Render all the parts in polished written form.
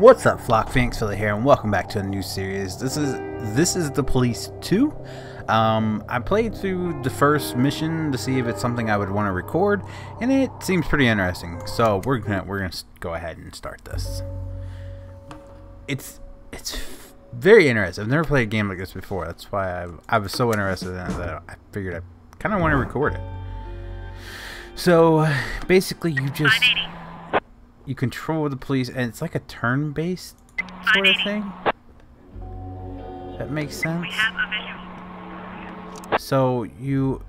What's up, Flock? Phoenix Philly here, and welcome back to a new series. This is The Police 2. I played through the first mission to see if it's something I would want to record, and it seems pretty interesting. So we're gonna go ahead and start this. It's very interesting. I've never played a game like this before. That's why I was so interested in it that I figured I kind of want to record it. So basically, you control the police, and it's like a turn-based sort of thing. That makes sense. We have a visual. So you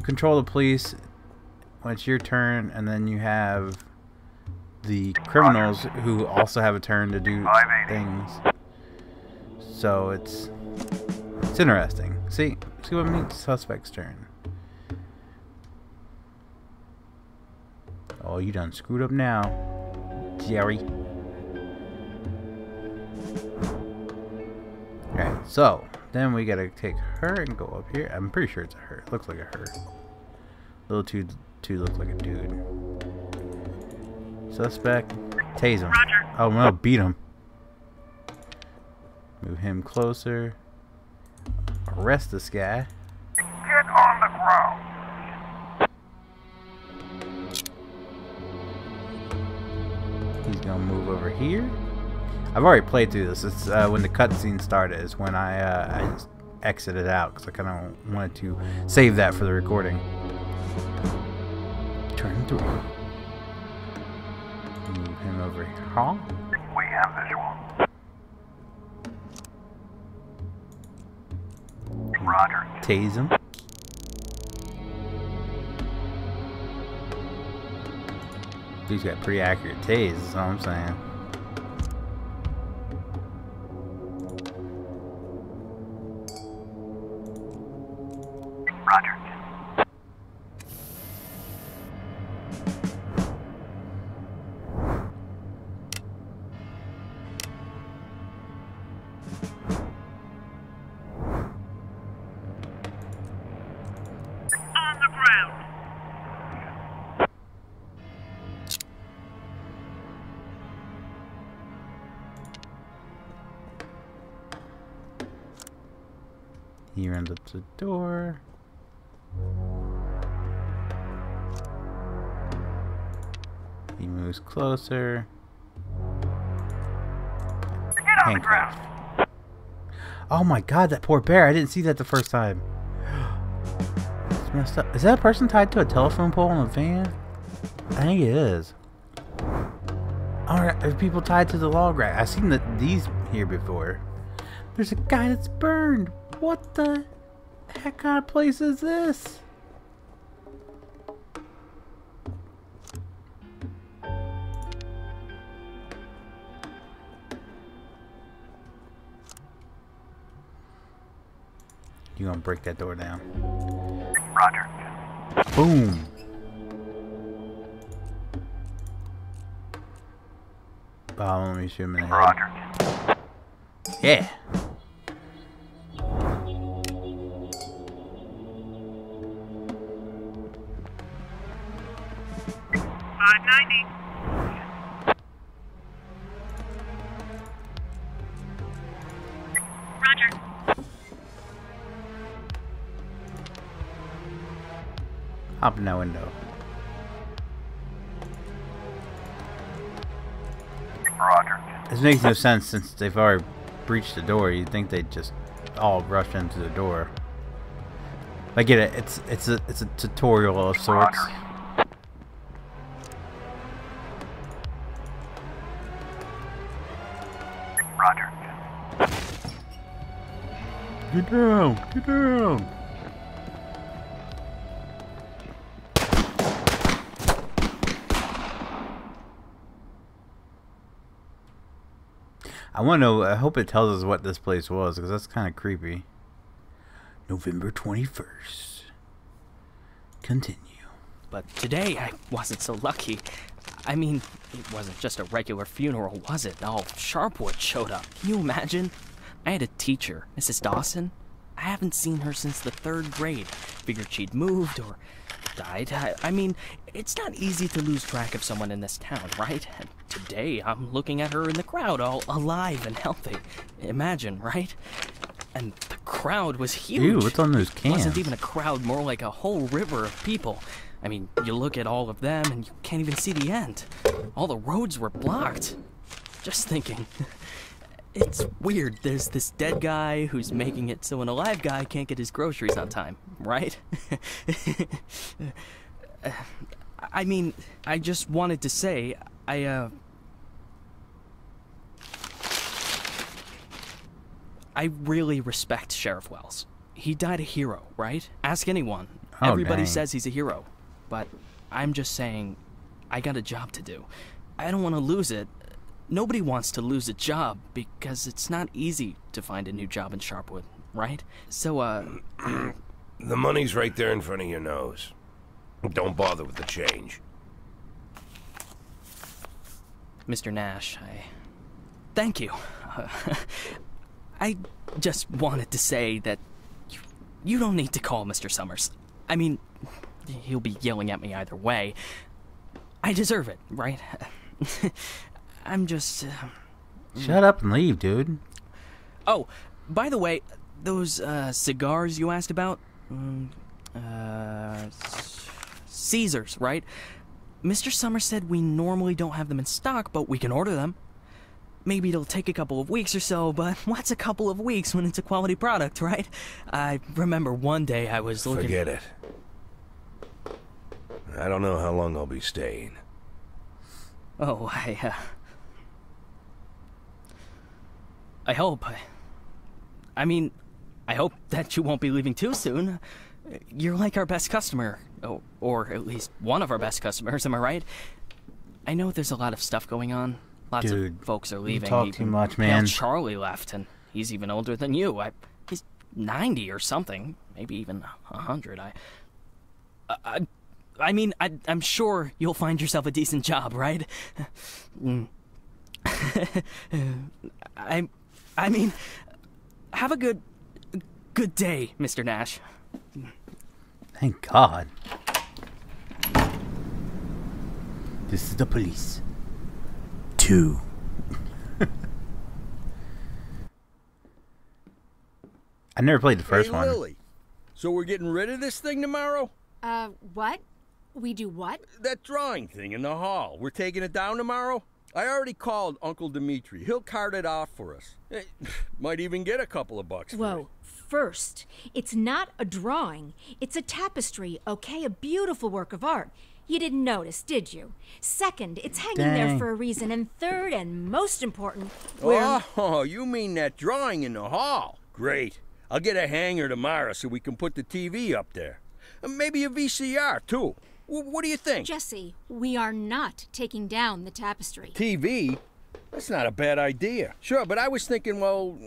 control the police when it's your turn, and then you have the criminals who also have a turn to do things. So it's interesting. See what I mean? Suspect's turn. Oh, you done screwed up now, Jerry. Alright, so then we gotta take her and go up here. I'm pretty sure it's a her. It looks like a her. Little two looks like a dude. Suspect. Tase him. Roger. Oh no, beat him. Move him closer. Arrest this guy. Get on the ground. He's gonna move over here. I've already played through this. It's when the cutscene started is when I exited out because I kind of wanted to save that for the recording. Turn through. Move him over here. Huh? We have visual. Roger. Tase him. Dude's got pretty accurate tase, is all I'm saying. Roger. On the ground. He runs up to the door. He moves closer. Get on the ground. Oh my god, that poor bear. I didn't see that the first time. It's messed up. Is that a person tied to a telephone pole in a van? I think it is. Alright, there's people tied to the log rack. I've seen these here before. There's a guy that's burned. What the heck kind of place is this? You gonna break that door down? Roger. Boom. Oh, let me shoot him in the head. Roger. Yeah. 590. Roger. Hop in that window. Roger. This makes no sense since they've already breached the door. You'd think they'd just all rush into the door. I get it. It's a tutorial of sorts. Roger. Roger. Get down! Get down! I want to know, I hope it tells us what this place was, because that's kind of creepy. November 21st. Continue. But today, I wasn't so lucky. I mean, it wasn't just a regular funeral, was it? All Sharpwood showed up. Can you imagine? I had a teacher, Mrs. Dawson. I haven't seen her since the 3rd grade. Figured she'd moved, or died. I mean, it's not easy to lose track of someone in this town, right? And today, I'm looking at her in the crowd, all alive and healthy. Imagine, right? And the crowd was huge. Ew, what's on those cans? It wasn't even a crowd, more like a whole river of people. I mean, you look at all of them and you can't even see the end. All the roads were blocked. Just thinking. It's weird. There's this dead guy who's making it so an alive guy can't get his groceries on time, right? I mean, I just wanted to say, I really respect Sheriff Wells. He died a hero, right? Ask anyone. Oh, Everybody dang. says he's a hero. But I'm just saying, I got a job to do. I don't want to lose it. Nobody wants to lose a job because it's not easy to find a new job in Sharpwood, right? So, The money's right there in front of your nose. Don't bother with the change. Mr. Nash, thank you. I just wanted to say that you don't need to call Mr. Summers. I mean, he'll be yelling at me either way. I deserve it, right? I'm just... Shut up and leave, dude. Oh, by the way, those cigars you asked about? Caesars, right? Mr. Summers said we normally don't have them in stock, but we can order them. Maybe it'll take a couple of weeks or so, but what's a couple of weeks when it's a quality product, right? I remember one day I was looking... Forget it. I don't know how long I'll be staying. Oh, I hope. I mean, I hope that you won't be leaving too soon. You're like our best customer. Or at least one of our best customers, am I right? I know there's a lot of stuff going on. Lots of folks are leaving. You talk too much, man. Charlie left, and he's even older than you. He's 90 or something. Maybe even 100. I mean, I'm sure you'll find yourself a decent job, right? I mean, have a good day, Mr. Nash. Thank God. This is the police. 2. I never played the first one. Lily, so we're getting rid of this thing tomorrow? What? We do what? That drawing thing in the hall. We're taking it down tomorrow? I already called Uncle Dimitri. He'll cart it off for us. Might even get a couple of bucks for it. Whoa. First, it's not a drawing. It's a tapestry, okay? A beautiful work of art. You didn't notice, did you? Second, it's hanging there for a reason. And third, and most important, we're... Oh, you mean that drawing in the hall? Great. I'll get a hanger tomorrow so we can put the TV up there. And maybe a VCR, too. What do you think? Jesse, we are not taking down the tapestry. TV? That's not a bad idea. Sure, but I was thinking, well,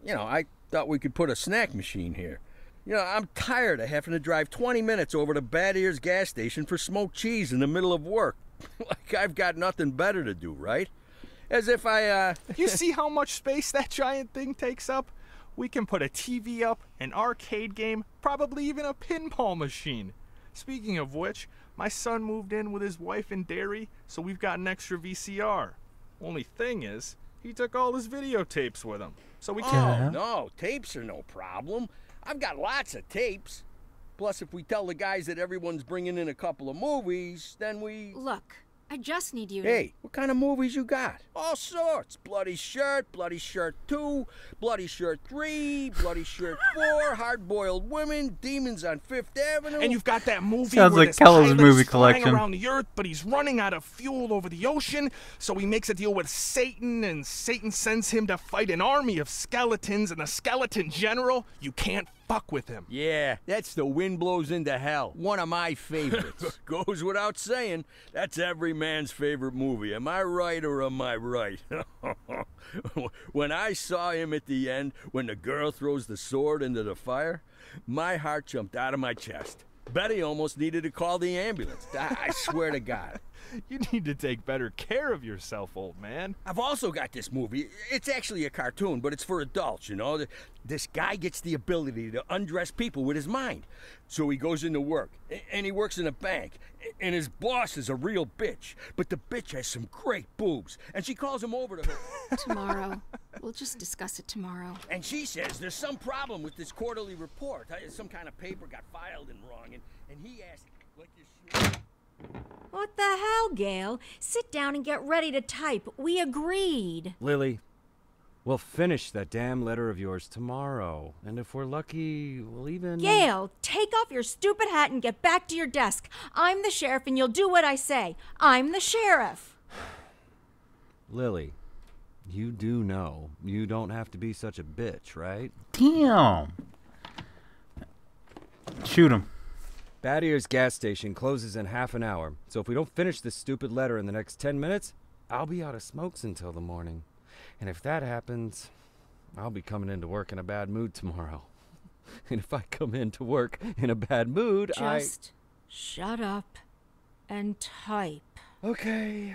I thought we could put a snack machine here. I'm tired of having to drive 20 minutes over to Bad Ears gas station for smoked cheese in the middle of work. Like I've got nothing better to do, right? As if You see how much space that giant thing takes up? We can put a TV up, an arcade game, probably even a pinball machine. Speaking of which, my son moved in with his wife and dairy, so we've got an extra VCR. Only thing is, he took all his videotapes with him. So we can't... Oh, no, tapes are no problem. I've got lots of tapes. Plus, if we tell the guys that everyone's bringing in a couple of movies, then we... Look, I just need you to... Hey, what kind of movies you got? All sorts. Bloody Shirt 2, Bloody Shirt 3, Bloody Shirt 4, Hard-Boiled Women, Demons on Fifth Avenue. And you've got that movie Sounds where like this Kellogg's pilot movie is flying collection. around the earth, but he's running out of fuel over the ocean, so he makes a deal with Satan, and Satan sends him to fight an army of skeletons, and the skeleton general, you can't fuck with him. Yeah, that's The Wind Blows into Hell. One of my favorites. Goes without saying, that's every man's favorite movie. Am I right or am I right? When I saw him at the end, when the girl throws the sword into the fire, my heart jumped out of my chest. Betty almost needed to call the ambulance. I swear to God. You need to take better care of yourself, old man. I've also got this movie. It's actually a cartoon, but it's for adults, you know. This guy gets the ability to undress people with his mind. So he goes into work, and he works in a bank, and his boss is a real bitch. But the bitch has some great boobs, and she calls him over to her. Tomorrow. We'll just discuss it tomorrow. And she says there's some problem with this quarterly report. Some kind of paper got filed in wrong, and he asked, like you should... What the hell, Gail? Sit down and get ready to type. We agreed. Lily, we'll finish that damn letter of yours tomorrow. And if we're lucky, we'll even... Gail, take off your stupid hat and get back to your desk. I'm the sheriff and you'll do what I say. I'm the sheriff. Lily, you do know you don't have to be such a bitch, right? Damn. Shoot him. Bad Ears gas station closes in half an hour, so if we don't finish this stupid letter in the next 10 minutes, I'll be out of smokes until the morning. And if that happens, I'll be coming into work in a bad mood tomorrow. And if I come into work in a bad mood, Just shut up and type. Okay.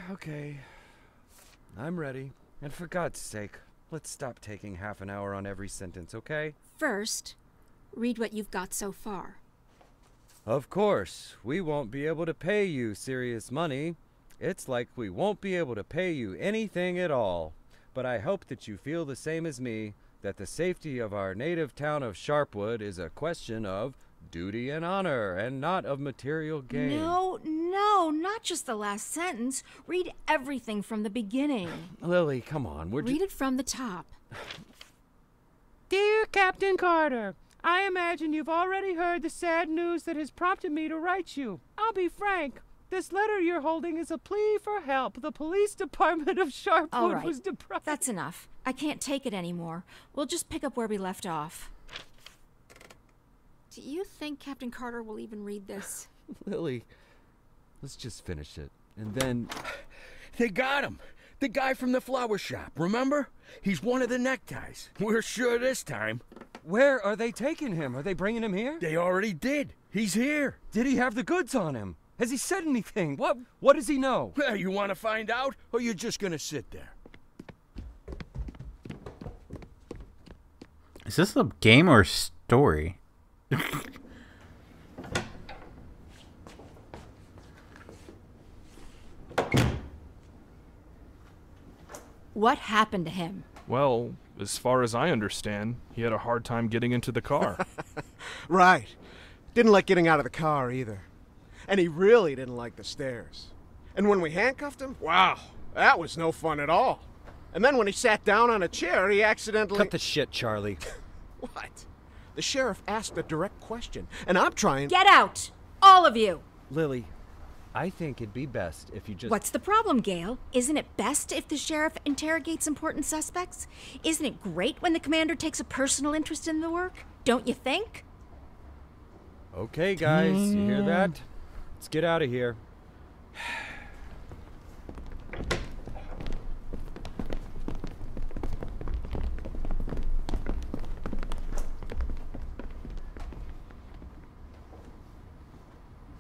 I'm ready. And for God's sake, let's stop taking half an hour on every sentence, okay? First, read what you've got so far. Of course, we won't be able to pay you serious money. It's like we won't be able to pay you anything at all. But I hope that you feel the same as me, that the safety of our native town of Sharpwood is a question of duty and honor, and not of material gain. No, not just the last sentence. Read everything from the beginning. Lily, come on, Read it from the top. Dear Captain Carter, I imagine you've already heard the sad news that has prompted me to write you. I'll be frank. This letter you're holding is a plea for help. The police department of Sharpwood was deprived. That's enough. I can't take it anymore. We'll just pick up where we left off. Do you think Captain Carter will even read this? Lily, let's just finish it. And then... They got him. The guy from the flower shop, remember? He's one of the neckties. We're sure this time. Where are they taking him? Are they bringing him here? They already did. He's here. Did he have the goods on him? Has he said anything? What does he know? Well, you want to find out, or you're just gonna sit there? Is this a game or a story? What happened to him? Well, as far as I understand, he had a hard time getting into the car. Right. Didn't like getting out of the car either. And he really didn't like the stairs. And when we handcuffed him, wow, that was no fun at all. And then when he sat down on a chair, he accidentally... Cut the shit, Charlie. What? The sheriff asked a direct question, and I'm trying... Get out! All of you! Lily, I think it'd be best if you just... What's the problem, Gail? Isn't it best if the sheriff interrogates important suspects? Isn't it great when the commander takes a personal interest in the work? Don't you think? Okay, guys, you hear that? Let's get out of here.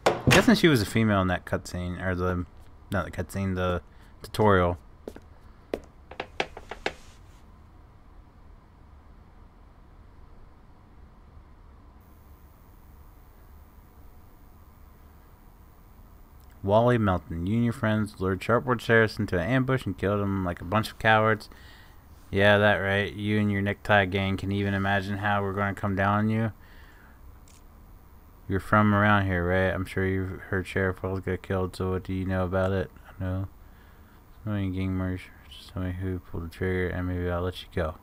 I'm guessing she was a female in that cutscene, or not the cutscene, the tutorial. Wally Melton, you and your friends lured Sharpwood sheriffs into an ambush and killed them like a bunch of cowards. Yeah, that right. You and your necktie gang can even imagine how we're going to come down on you. You're from around here, right? I'm sure you've heard Sheriff Wells got killed, so what do you know about it? No. So many gang murders, so many who pulled the trigger, and maybe I'll let you go.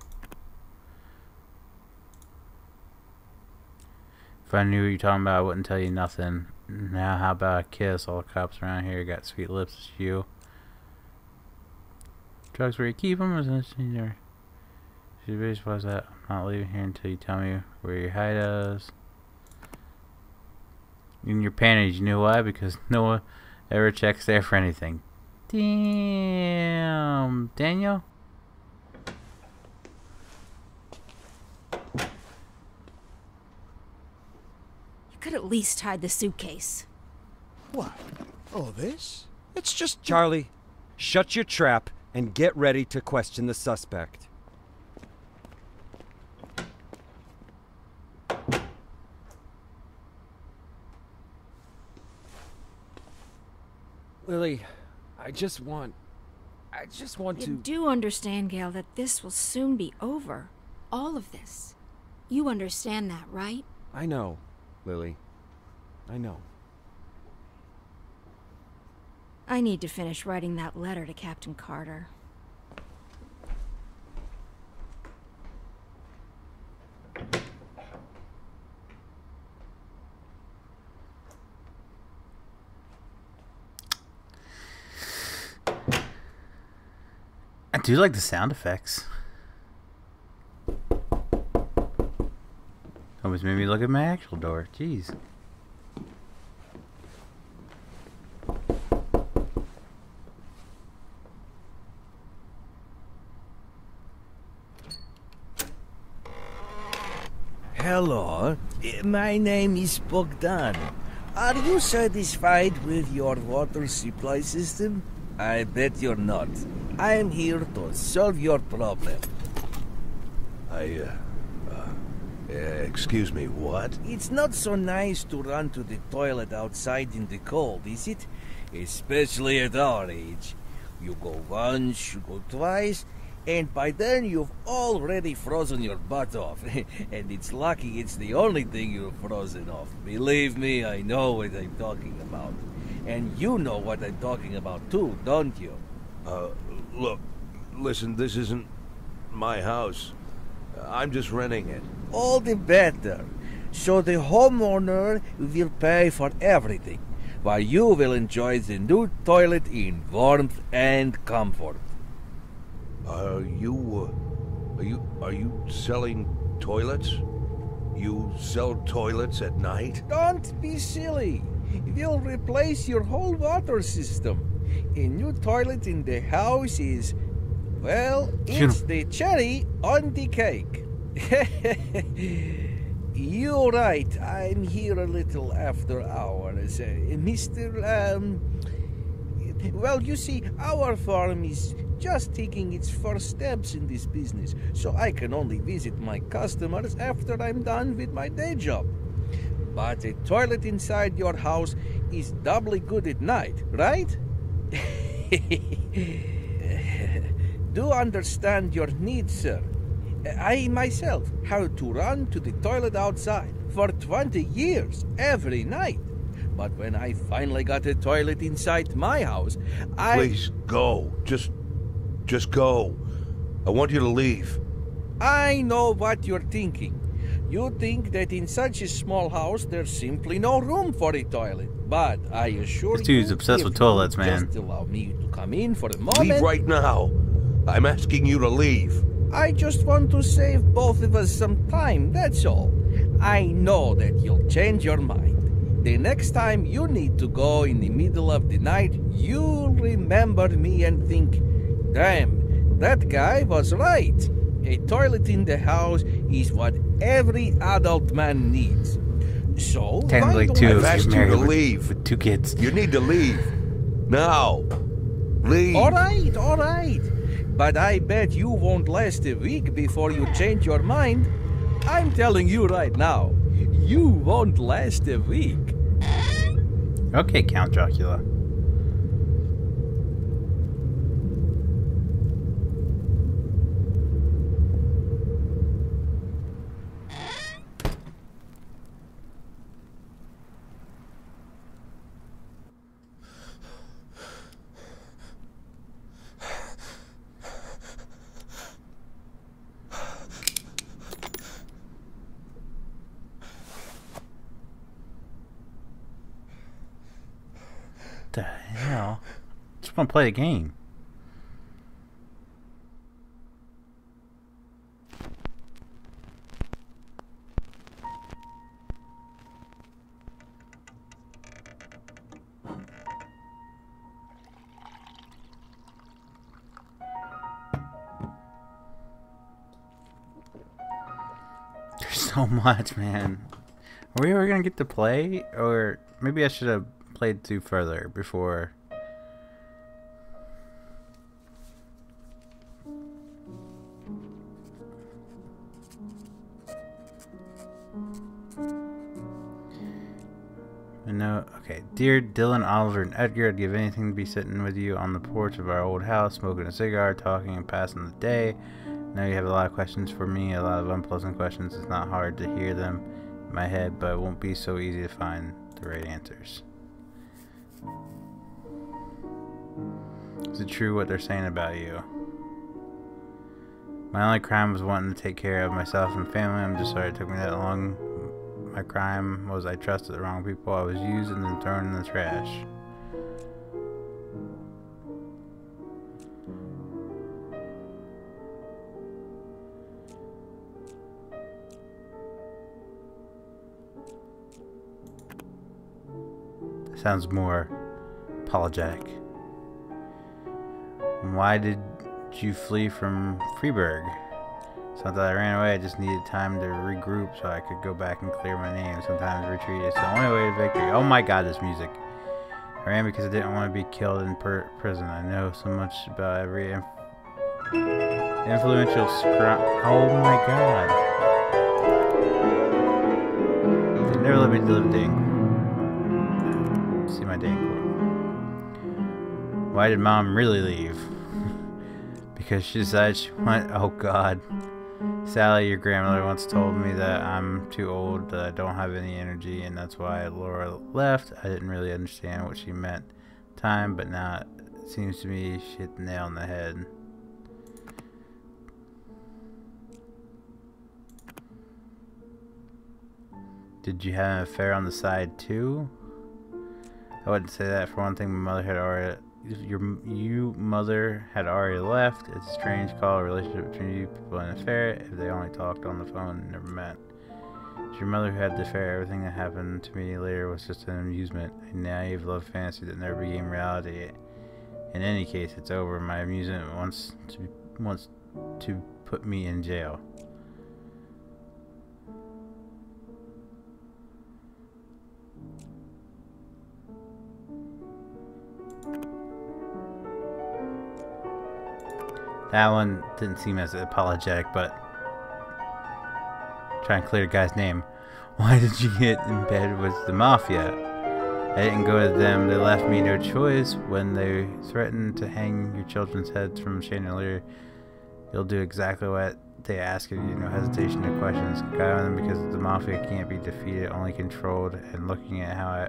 If I knew what you're talking about, I wouldn't tell you nothing. Now, how about a kiss? All the cops around here got sweet lips. It's you. Drugs where you keep them? Is this in your... Why's that? I'm not leaving here until you tell me where your hideout is. In your panties, you know why? Because no one ever checks there for anything. Damn, Daniel. You could at least hide the suitcase. What? Oh, this? It's just... Charlie, shut your trap and get ready to question the suspect. Lily, I just want to... You do understand, Gail, that this will soon be over. All of this. You understand that, right? I know, Lily. I know. I need to finish writing that letter to Captain Carter. I do like the sound effects. Almost made me look at my actual door. Jeez. Hello, my name is Bogdan. Are you satisfied with your water supply system? I bet you're not. I am here to solve your problem. Excuse me, what? It's not so nice to run to the toilet outside in the cold, is it? Especially at our age. You go once, you go twice, and by then you've already frozen your butt off. And it's lucky it's the only thing you've frozen off. Believe me, I know what I'm talking about. And you know what I'm talking about too, don't you? Look, listen, this isn't my house. I'm just renting it. All the better. So the homeowner will pay for everything, while you will enjoy the new toilet in warmth and comfort. Are you selling toilets? You sell toilets at night? Don't be silly. We'll replace your whole water system. A new toilet in the house is, well, it's the cherry on the cake. You're right, I'm here a little after hours. Well, you see, our farm is just taking its first steps in this business, so I can only visit my customers after I'm done with my day job. But a toilet inside your house is doubly good at night, right? Do understand your needs, sir. I myself had to run to the toilet outside for 20 years every night. But when I finally got a toilet inside my house, Please go. Just go. I want you to leave. I know what you're thinking. You think that in such a small house there's simply no room for a toilet. But I assure you, this dude's obsessed with toilets, man. Just allow me to come in for a moment. Leave right now. I'm asking you to leave. I just want to save both of us some time, that's all. I know that you'll change your mind. The next time you need to go in the middle of the night, you'll remember me and think, damn, that guy was right. A toilet in the house is what every adult man needs. So, technically two, I've asked you to leave. With 2 kids. You need to leave. Now. Leave. All right. But I bet you won't last a week before you change your mind. I'm telling you right now, you won't last a week. Okay, Count Dracula. The hell? Just want to play the game. There's so much, man. Are we ever gonna get to play? Or maybe I should have played 2 further before know. Okay, dear Dylan, Oliver, and Edgar, I'd give anything to be sitting with you on the porch of our old house, smoking a cigar, talking, and passing the day. I know you have a lot of questions for me, a lot of unpleasant questions. It's not hard to hear them in my head, but it won't be so easy to find the right answers. Is it true what they're saying about you? My only crime was wanting to take care of myself and family. I'm just sorry it took me that long. My crime was I trusted the wrong people. I was used and then thrown in the trash. That sounds more apologetic. Why did you flee from Freiburg? It's not that I ran away, I just needed time to regroup so I could go back and clear my name. Sometimes retreat is the only way to victory. Oh my god, this music. I ran because I didn't want to be killed in prison. I know so much about every influential scrum. Oh my god. They never let me live dang. See my dang quote. Why did Mom really leave? Because she decided she went. Oh god. Sally, your grandmother once told me that I'm too old, that I don't have any energy, and that's why Laura left. I didn't really understand what she meant time, but now it seems to me she hit the nail on the head. Did you have an affair on the side too? I wouldn't say that. For one thing, my mother had already mother had already left. It's a strange call, a relationship between you people in an affair if they only talked on the phone and never met. It's your mother who had the affair. Everything that happened to me later was just an amusement, a naive love fantasy that never became reality. In any case, it's over. My amusement wants to put me in jail. That one didn't seem as apologetic, but trying to clear the guy's name. Why did you get in bed with the mafia? I didn't go to them. They left me no choice. When they threatened to hang your children's heads from chandelier, you'll do exactly what they ask of you. No hesitation, no questions. Guide on them because the mafia can't be defeated, only controlled. And looking at how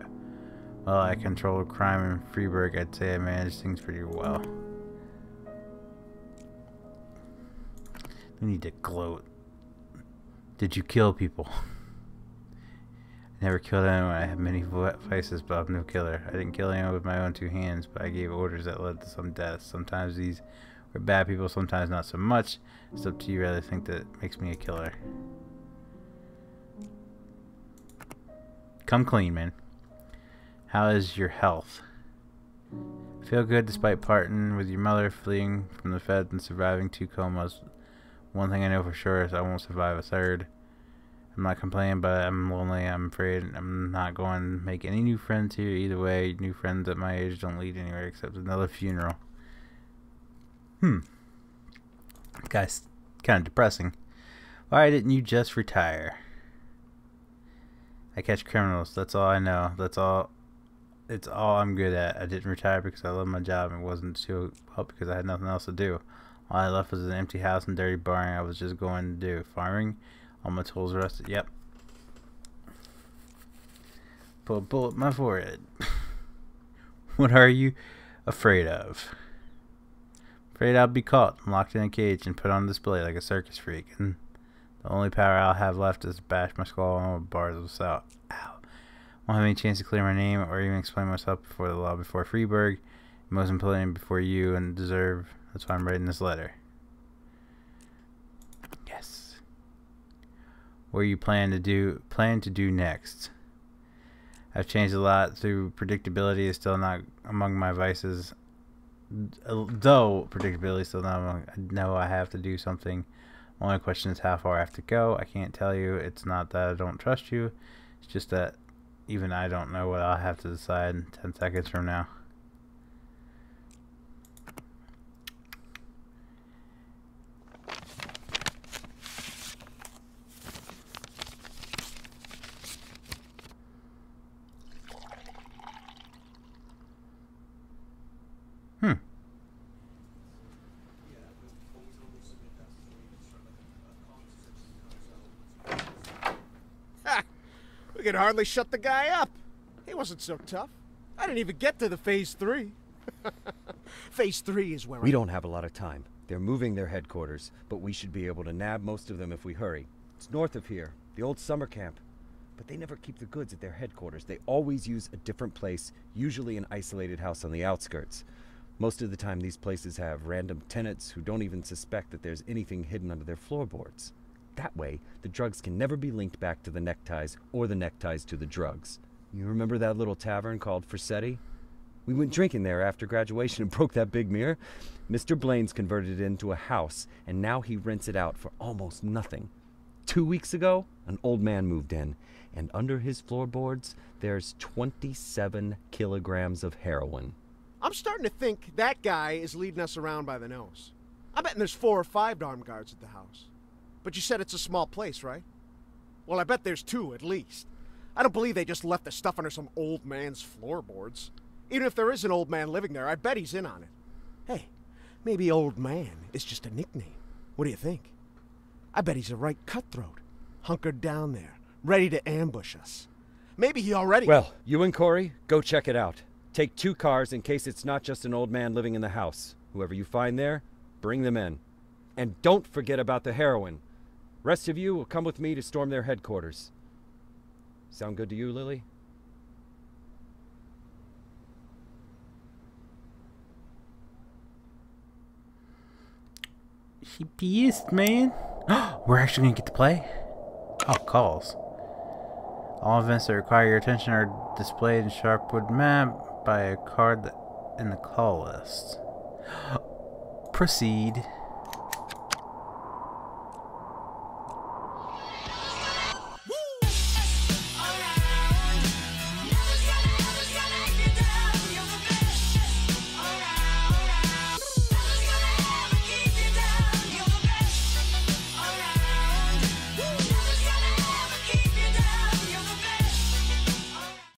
I controlled crime in Freiburg, I'd say I managed things pretty well. We need to gloat. Did you kill people? I never killed anyone. I have many vices, but I'm no killer. I didn't kill anyone with my own two hands, but I gave orders that led to some deaths. Sometimes these were bad people, sometimes not so much. It's up to you rather think that makes me a killer. Come clean, man. How is your health? Feel good despite parting with your mother, fleeing from the feds, and surviving 2 comas. One thing I know for sure is I won't survive a third. I'm not complaining, but I'm lonely. I'm afraid I'm not going to make any new friends here either way. New friends at my age don't lead anywhere except another funeral. Guy's kind of depressing. Why didn't you just retire? I catch criminals. That's all I know. That's all. It's all I'm good at. I didn't retire because I love my job and wasn't to help because I had nothing else to do. All I left was an empty house and dirty barn. I was just going to do farming. All my tools rusted. Yep. Put a bullet in my forehead. What are you afraid of? Afraid I'll be caught, locked in a cage, and put on display like a circus freak. And the only power I'll have left is to bash my skull on bars of salt. Ow. Won't have any chance to clear my name or even explain myself before the law, before Freiburg, most importantly before you, and deserve. That's why I'm writing this letter. Yes. What are you plan to do next? I've changed a lot through predictability is still not among my vices. Though predictability is still not among. I know I have to do something. Only question is how far I have to go. I can't tell you. It's not that I don't trust you. It's just that even I don't know what I'll have to decide 10 seconds from now. could hardly shut the guy up. He wasn't so tough. I didn't even get to the Phase 3. Phase 3 is where We don't have a lot of time. They're moving their headquarters, but we should be able to nab most of them if we hurry. It's north of here, the old summer camp. But they never keep the goods at their headquarters. They always use a different place, usually an isolated house on the outskirts. Most of the time these places have random tenants who don't even suspect that there's anything hidden under their floorboards. That way, the drugs can never be linked back to the neckties or the neckties to the drugs. You remember that little tavern called Forsetti? We went drinking there after graduation and broke that big mirror. Mr. Blaine's converted it into a house, and now he rents it out for almost nothing. 2 weeks ago, an old man moved in, and under his floorboards, there's 27 kilograms of heroin. I'm starting to think that guy is leading us around by the nose. I'm betting there's 4 or 5 armed guards at the house. But you said it's a small place, right? Well, I bet there's 2 at least. I don't believe they just left the stuff under some old man's floorboards. Even if there is an old man living there, I bet he's in on it. Hey, maybe old man is just a nickname. What do you think? I bet he's a right cutthroat, hunkered down there, ready to ambush us. Maybe he already... Well, you and Corey, go check it out. Take 2 cars in case it's not just an old man living in the house. Whoever you find there, bring them in. And don't forget about the heroin. Rest of you will come with me to storm their headquarters. Sound good to you, Lily? She pissed, man. We're actually gonna get to play? Oh, calls. All events that require your attention are displayed in Sharpwood map by a card in the call list. Proceed.